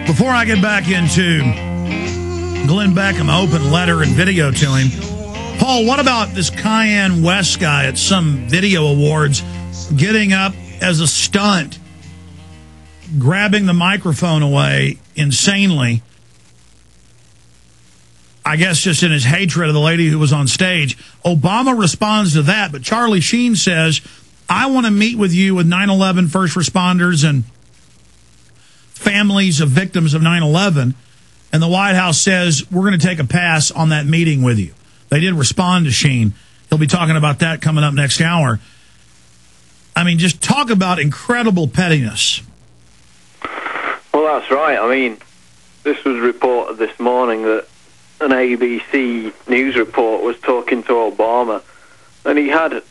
Before I get back into Glenn Beckham open letter and video to him, Paul, what about this Kanye West guy at some video awards getting up as a stunt, grabbing the microphone away insanely, I guess just in his hatred of the lady who was on stage? Obama responds to that, but Charlie Sheen says, I want to meet with you with 9/11 first responders and families of victims of 9/11. And the White House says, we're going to take a pass on that meeting with you. They did respond to Sheen. He'll be talking about that coming up next hour. I mean, just talk about incredible pettiness. Well, that's right. I mean, this was reported this morning that an ABC News report was talking to Obama, and he had,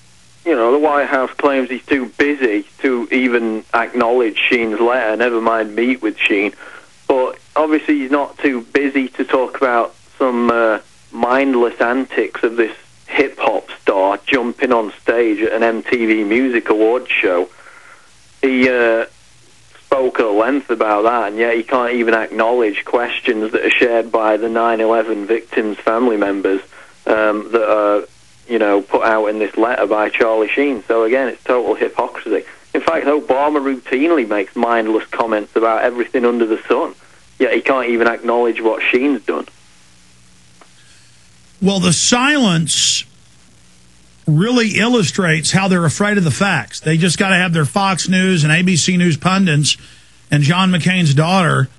you know, the White House claims he's too busy to even acknowledge Sheen's letter, never mind meet with Sheen. But obviously he's not too busy to talk about some mindless antics of this hip-hop star jumping on stage at an MTV Music Awards show. He spoke at length about that, and yet he can't even acknowledge questions that are shared by the 9/11 victims' family members that are, you know, put out in this letter by Charlie Sheen. So again, it's total hypocrisy. In fact, Obama routinely makes mindless comments about everything under the sun, yet he can't even acknowledge what Sheen's done. Well, the silence really illustrates how they're afraid of the facts. They just got to have their Fox News and ABC News pundits and John McCain's daughter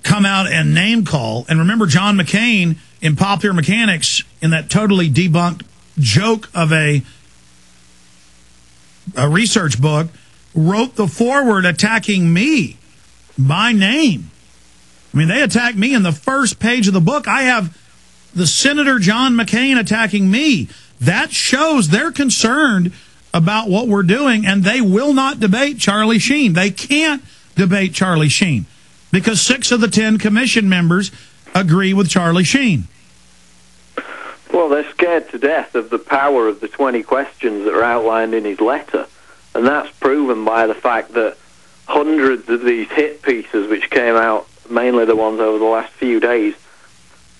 come out and name call. And remember, John McCain in Popular Mechanics, in that totally debunked joke of a research book, wrote the foreword attacking me by name. I mean, they attacked me in the first page of the book. I have the Senator John McCain attacking me. That shows they're concerned about what we're doing, and they will not debate Charlie Sheen. They can't debate Charlie Sheen because 6 of the 10 commission members agree with Charlie Sheen. Well, they're scared to death of the power of the 20 questions that are outlined in his letter, and that's proven by the fact that hundreds of these hit pieces, which came out, mainly the ones over the last few days,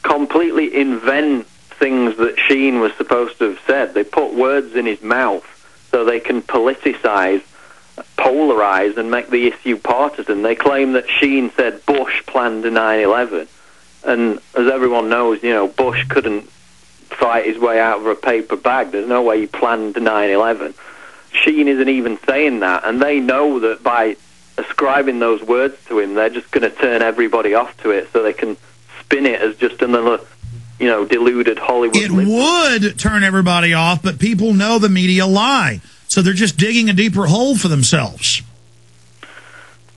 completely invent things that Sheen was supposed to have said. They put words in his mouth so they can politicize, polarize, and make the issue partisan. They claim that Sheen said Bush planned a 9/11, and as everyone knows, you know, Bush couldn't fight his way out of a paper bag. There's no way he planned 9/11. Sheen isn't even saying that, and they know that by ascribing those words to him, they're just going to turn everybody off to it so they can spin it as just another, you know, deluded Hollywood. It would turn everybody off, but people know the media lie, so they're just digging a deeper hole for themselves.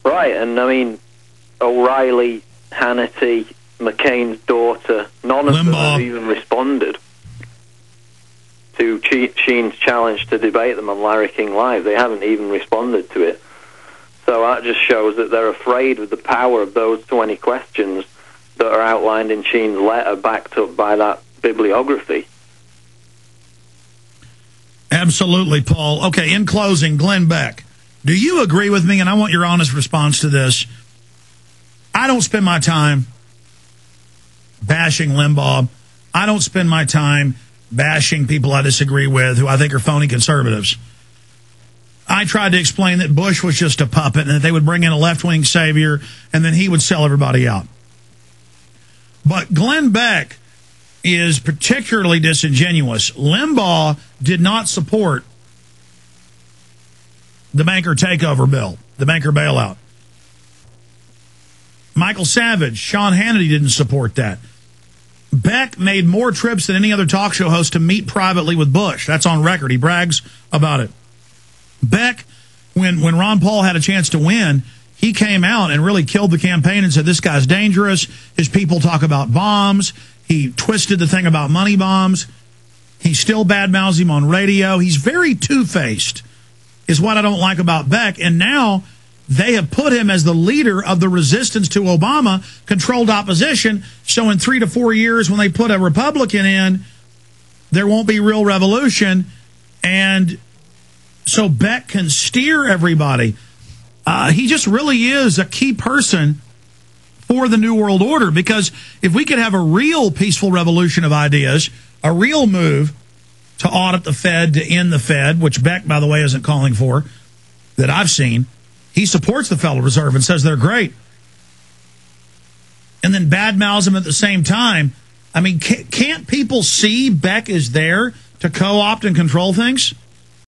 Right, and I mean, O'Reilly, Hannity, McCain's daughter, none of them have even responded to Sheen's challenge to debate them on Larry King Live. They haven't even responded to it. So that just shows that they're afraid of the power of those 20 questions that are outlined in Sheen's letter, backed up by that bibliography. Absolutely, Paul. Okay, in closing, Glenn Beck, do you agree with me? And I want your honest response to this. I don't spend my time bashing Limbaugh. I don't spend my time bashing people I disagree with who I think are phony conservatives. I tried to explain that Bush was just a puppet and that they would bring in a left-wing savior and then he would sell everybody out. But Glenn Beck is particularly disingenuous. Limbaugh did not support the banker takeover bill, the banker bailout. Michael Savage, Sean Hannity didn't support that. Beck made more trips than any other talk show host to meet privately with Bush. That's on record. He brags about it. Beck, when Ron Paul had a chance to win, he came out and really killed the campaign and said, this guy's dangerous. His people talk about bombs. He twisted the thing about money bombs. He still badmouths him on radio. He's very two-faced, is what I don't like about Beck. And now they have put him as the leader of the resistance to Obama, controlled opposition. So in 3 to 4 years, when they put a Republican in, there won't be real revolution. And so Beck can steer everybody. he just really is a key person for the New World Order, because if we could have a real peaceful revolution of ideas, a real move to audit the Fed, to end the Fed, which Beck, by the way, isn't calling for, that I've seen. He supports the Federal Reserve and says they're great. And then badmouths them at the same time. I mean, can't people see Beck is there to co-opt and control things?